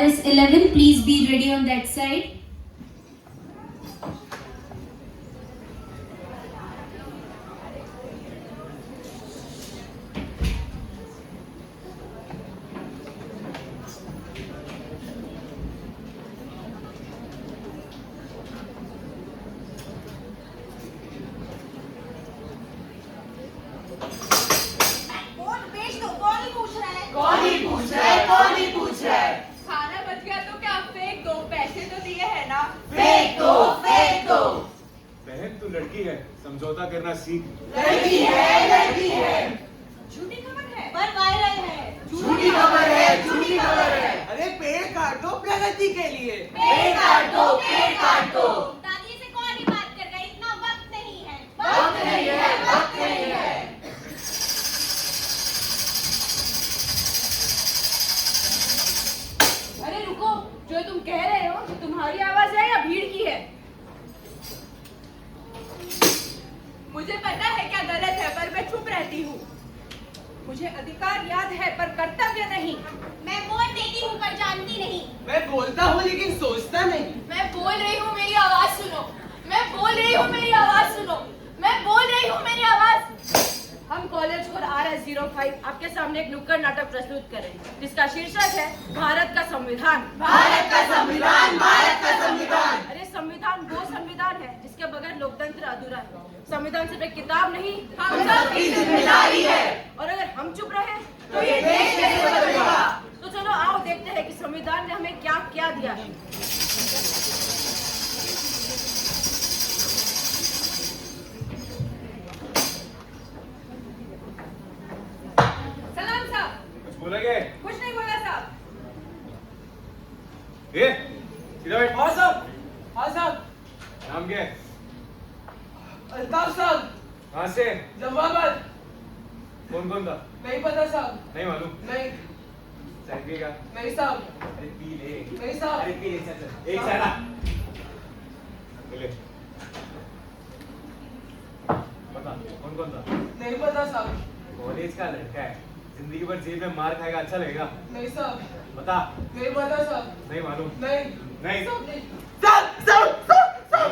RS11, please be ready on that side. खाना बच गया तो क्या फेंक दो, पैसे तो दिए हैं ना। फेंक दो, फेंक दो। बहन तू लड़की है, समझौता करना सीख। लड़की है, लड़की है। झूठी खबर है पर वायरल है। झूठी खबर है, झूठी खबर है। अरे पेड़ काट दो प्रगति के लिए। पेड़ काट दो, पेड़ काट दो। दादी से कौन ही बात कर रहा है, इतना वक्त नहीं है। वक्त नहीं है, वक्त नहीं है। अरे रुको, जो तुम कह रहे हो कि तुम्हारी आवाज है या भीड़ की है? मुझे पता है क्या गलत है, पर मैं चुप रहती हूँ। मुझे अधिकार याद है पर कर्तव्य नहीं। मैं वोट देती हूँ पर जानती नहीं। मैं बोलता हूँ लेकिन सोचता नहीं। मैं बोल रही हूँ, मेरी आवाज सुनो। मैं बोल रही हूँ, मेरी आवाज सुनो। मैं बोल रही हूँ, मेरी आवाज। हम कॉलेज और RS05 आपके सामने एक नुक्कड़ नाटक प्रस्तुत करें जिसका शीर्षक है भारत का संविधान। भारत का संविधान, भारत का संविधान। अरे संविधान वो संविधान है जिसके बगैर लोकतंत्र अधूरा है। संविधान सिर्फ एक किताब नहीं, हम सबकी जिम्मेदारी है। और अगर हम चुप रहे तो ये देश कैसे बदलेगा? तो चलो आओ देखते हैं कि संविधान ने हमें क्या क्या दिया है। सलाम साहब। कुछ बोलेगे? कुछ नहीं बोला साहब। ये सीधा बैठ। हाँ साहब, हाँ साहब। नाम क्या है? अल्ताफ साहब। कहाँ से? जमाबाद। कौन कौन था? नहीं पता साहब। नहीं मालूम। नहीं। चाय पिएगा? नहीं साहब। अरे पी ले। नहीं साहब। अरे पी ले, चल चल। एक साइड आ। ले। बता कौन कौन था? नहीं पता साहब। कॉलेज का लड़का है, जिंदगी भर जेल में मार खाएगा, अच्छा लगेगा? नहीं साहब। बता। नहीं पता साहब। नहीं मालूम। नहीं। नहीं। साहब, साहब, साहब, साहब,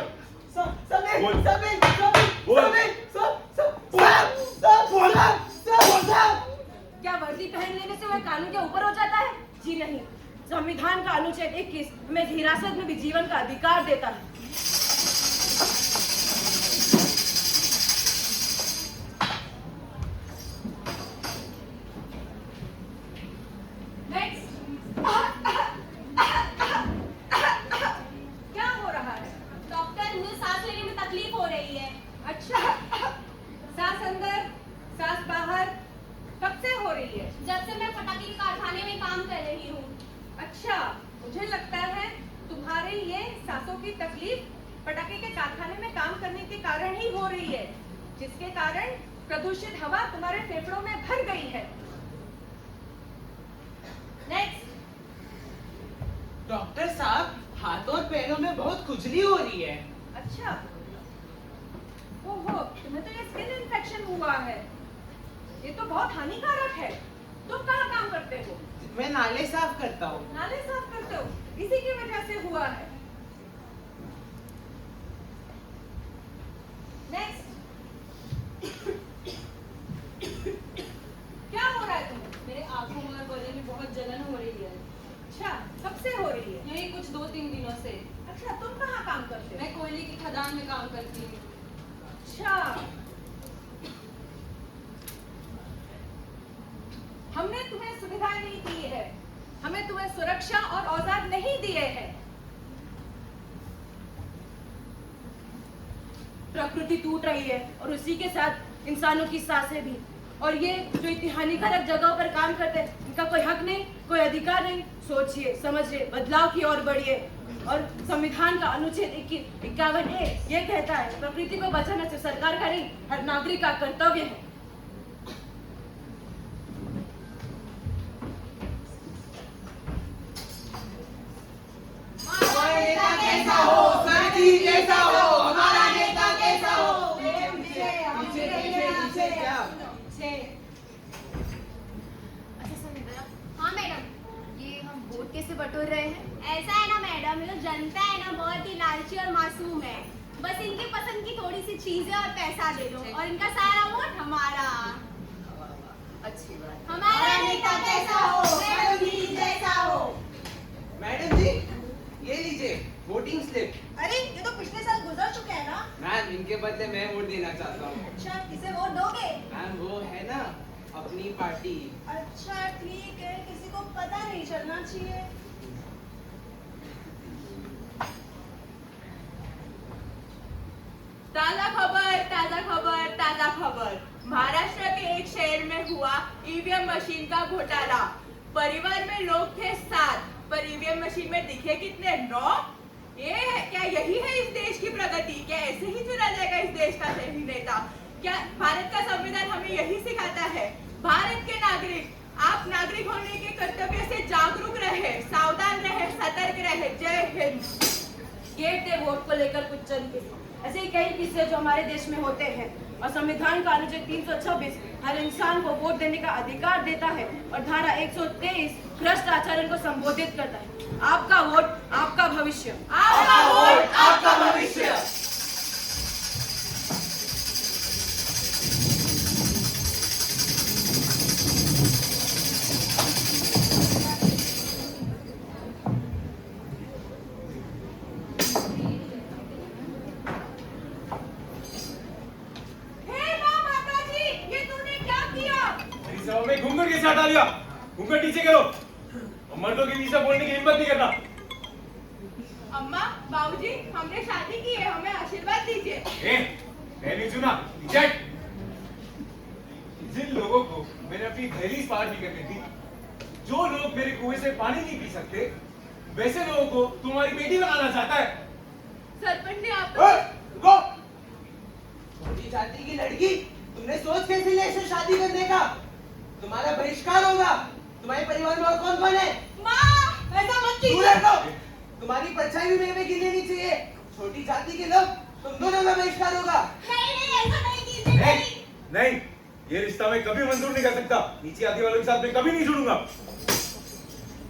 साहब, साहब, बोल। साहब, साहब, बोल। साहब, साहब, साहब, साहब, साहब, साहब। क्या वर्दी पहन लेने से वह कानून के ऊपर हो जाता है? जी नहीं। संविधान का अनुच्छेद 21 हमें हिरासत में भी जीवन का अधिकार देता है। क्या हो रहा है? डॉक्टर, मुझे सांस लेने में तकलीफ हो रही है। अच्छा, सांस अंदर सांस बाहर कब से हो रही है? जब से मैं पटाखे के कारखाने में काम कर रही हूँ। अच्छा, मुझे लगता है तुम्हारी ये सांसों की तकलीफ पटाखे के कारखाने में काम करने के कारण ही हो रही है, जिसके कारण प्रदूषित हवा तुम्हारे फेफड़ों में भर गई है। नेक्स्ट। डॉक्टर साहब, हाथों और पैरों में बहुत खुजली हो रही है। अच्छा, ओहो, तुम्हें तो ये स्किन इन्फेक्शन हुआ है। ये तो बहुत हानिकारक है। तुम कहाँ काम करते हो? मैं नाले साफ करता हूँ। नाले साफ करते हो, इसी की वजह से हुआ है। नेक्स्ट। क्या हो रहा है तुम्हें? मेरे आंखों में और गले में बहुत जलन हो रही है। अच्छा, कब से हो रही है? यही कुछ 2-3 दिनों से। अच्छा, तुम कहाँ काम करते हो? मैं कोयले की खदान में काम करती हूँ। अच्छा, हमने तुम्हें सुविधाएं नहीं दी है, हमें तुम्हें सुरक्षा और औजार नहीं दिए हैं। प्रकृति टूट रही है और उसी के साथ इंसानों की सांसें भी। और ये जो इतनी हानिकारक जगहों पर काम करते हैं, इनका कोई हक नहीं, कोई अधिकार नहीं। सोचिए, समझिए, बदलाव की ओर बढ़िए। और संविधान का अनुच्छेद 51A ये कहता है प्रकृति को बचाना सिर्फ सरकार का नहीं, हर नागरिक का कर्तव्य है। हमारा नेता कैसा हो? सर जी कैसा हो? हमारा नेता कैसा हो? पीछे, पीछे, पीछे, पीछे क्या? अच्छा संविदा, हाँ मैडम, ये हम वोट के तरीके से बटोर रहे हैं? ऐसा है ना मैडम, ये जनता है ना बहुत ही लालची और मासूम है। बस इनकी पसंद की थोड़ी सी चीजें और पैसा दे दो और इनका सारा वोट हमारा। अच्छी बात। हमारा नेता कैसा हो, मैडम जी जैसा हो। मैडम जी, ये लीजिए वोटिंग स्लिप। अरे ये तो पिछले साल गुजर चुके हैं ना। मैम, इनके बदले मैं वोट देना चाहता हूँ। अच्छा, किसे वोट दोगे? मैम, वो है ना अपनी पार्टी। अच्छा ठीक है, किसी को पता नहीं चलना चाहिए। ताजा खबर, ताजा खबर, ताजा खबर। महाराष्ट्र के एक शहर में हुआ ईवीएम मशीन का घोटाला। परिवार में लोग थे 7, पर ईवीएम मशीन में दिखे कितने? 9। ये है क्या? यही है इस देश की प्रगति? क्या ऐसे ही चुना जाएगा इस देश का सही नेता? क्या भारत का संविधान हमें यही सिखाता है? भारत के नागरिक, आप नागरिक होने के कर्तव्य से जागरूक रहे, सावधान रहे, सतर्क रहे। जय हिंद। गेट दे वोट को लेकर कुछ चंद किस्से, ऐसे ही कई किस्से जो हमारे देश में होते हैं। और संविधान का अनुच्छेद 326 हर इंसान को वोट देने का अधिकार देता है और धारा 123 भ्रष्ट आचरण को संबोधित करता है। आपका वोट आपका भविष्य। आपका वोट आपका भविष्य। हे माँ माता जी, ये तूने क्या किया? मेरी सभा में घूंघट कैसे हटा लिया? घूंघट नीचे करो और मर्दों के नीचे बोलने की हिम्मत नहीं करना। अम्मा, बाबूजी, हमने शादी की है, हमें आशीर्वाद दीजिए। मैंने चुना रिजेक्ट। जिन लोगों को मैंने अपनी दहलीज पार नहीं करनी थी, जो लोग मेरे कुएं से पानी नहीं पी सकते, वैसे लोगों को तुम्हारी बेटी बनाना चाहता है। सरपंच ने आप रुको। छोटी जाति की लड़की, तुमने सोच कैसे लिया इसे शादी करने का? तुम्हारा बहिष्कार होगा। तुम्हारे परिवार में और कौन कौन है? माँ, ऐसा मत दूर हटो। तुम्हारी परछाई भी मेरे में गिरनी नहीं चाहिए। छोटी जाति के लोग, तुम दोनों का बहिष्कार होगा। नहीं, ऐसा नहीं कीजिए। नहीं, ये रिश्ता मैं कभी मंजूर नहीं कर सकता। नीचे आदि वालों के साथ मैं कभी नहीं जुड़ूंगा।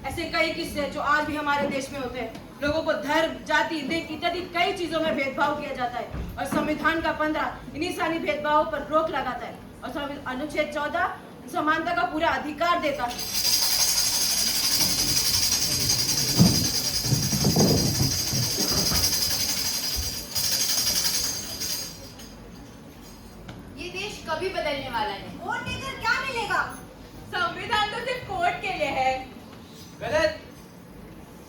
ऐसे कई किस्से हैं जो आज भी हमारे देश में होते हैं। लोगों को धर्म, जाति, लिंग इत्यादि कई चीजों में भेदभाव किया जाता है और संविधान का 15 इन्हीं सारी भेदभावों पर रोक लगाता है और अनुच्छेद 14 समानता का पूरा अधिकार देता है। ये देश कभी बदलने वाला नहीं। वोट देकर क्या मिलेगा? संविधान तो सिर्फ कोर्ट के लिए है। गलत।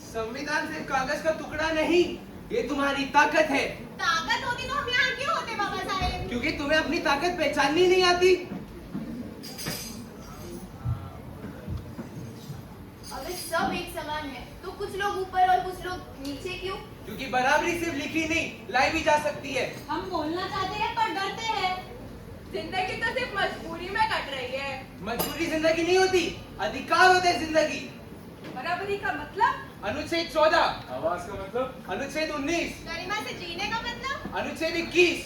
संविधान सिर्फ कागज का टुकड़ा नहीं, ये तुम्हारी ताकत है। ताकत होती तो हम यहाँ क्यों होते बाबा साहेब? क्योंकि तुम्हें अपनी ताकत पहचाननी नहीं आती। अगर सब एक समान है तो कुछ लोग ऊपर और कुछ लोग नीचे क्यों? क्योंकि बराबरी सिर्फ लिखी नहीं, लाई भी जा सकती है। हम बोलना चाहते हैं पर डरते हैं। जिंदगी तो सिर्फ मजबूरी में कट रही है। मजबूरी जिंदगी नहीं होती, अधिकार होते हैं जिंदगी। बराबरी का मतलब? अनुच्छेद 14, आवाज का मतलब? अनुच्छेद 19, गरिमा से जीने का मतलब? अनुच्छेद 21।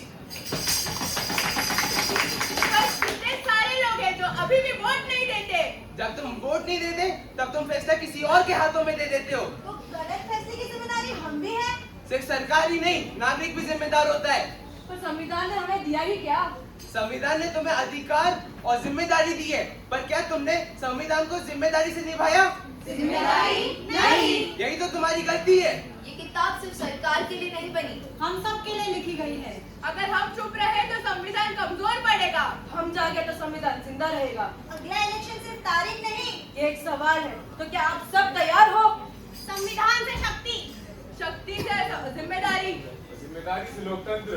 पर कितने सारे लोग हैं जो अभी भी वोट नहीं देते। जब तुम वोट नहीं देते, तब तुम फैसला किसी और के हाथों में दे देते हो। तो गलत फैसले की जिम्मेदारी हम भी है। सिर्फ सरकार ही नहीं, नागरिक भी जिम्मेदार होता है। पर संविधान ने हमें दिया ही क्या? संविधान ने तुम्हें अधिकार और जिम्मेदारी दी है, पर क्या तुमने संविधान को जिम्मेदारी से निभाया? जिम्मेदारी नहीं। यही तो तुम्हारी गलती है। ये किताब सिर्फ सरकार के लिए नहीं बनी, हम सब के लिए लिखी गई है। अगर हम चुप रहे तो संविधान कमजोर पड़ेगा। हम जागे तो संविधान जिंदा रहेगा। अगला इलेक्शन सिर्फ तारीख नहीं, ये एक सवाल है, तो क्या आप सब तैयार हो? संविधान से शक्ति, शक्ति से जिम्मेदारी, जिम्मेदारी से लोकतंत्र।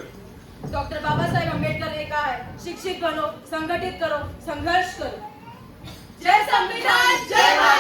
डॉक्टर बाबा साहेब अम्बेडकर ने कहा है, शिक्षित बनो, संगठित करो, संघर्ष करो। जय संविधान, जय भारत।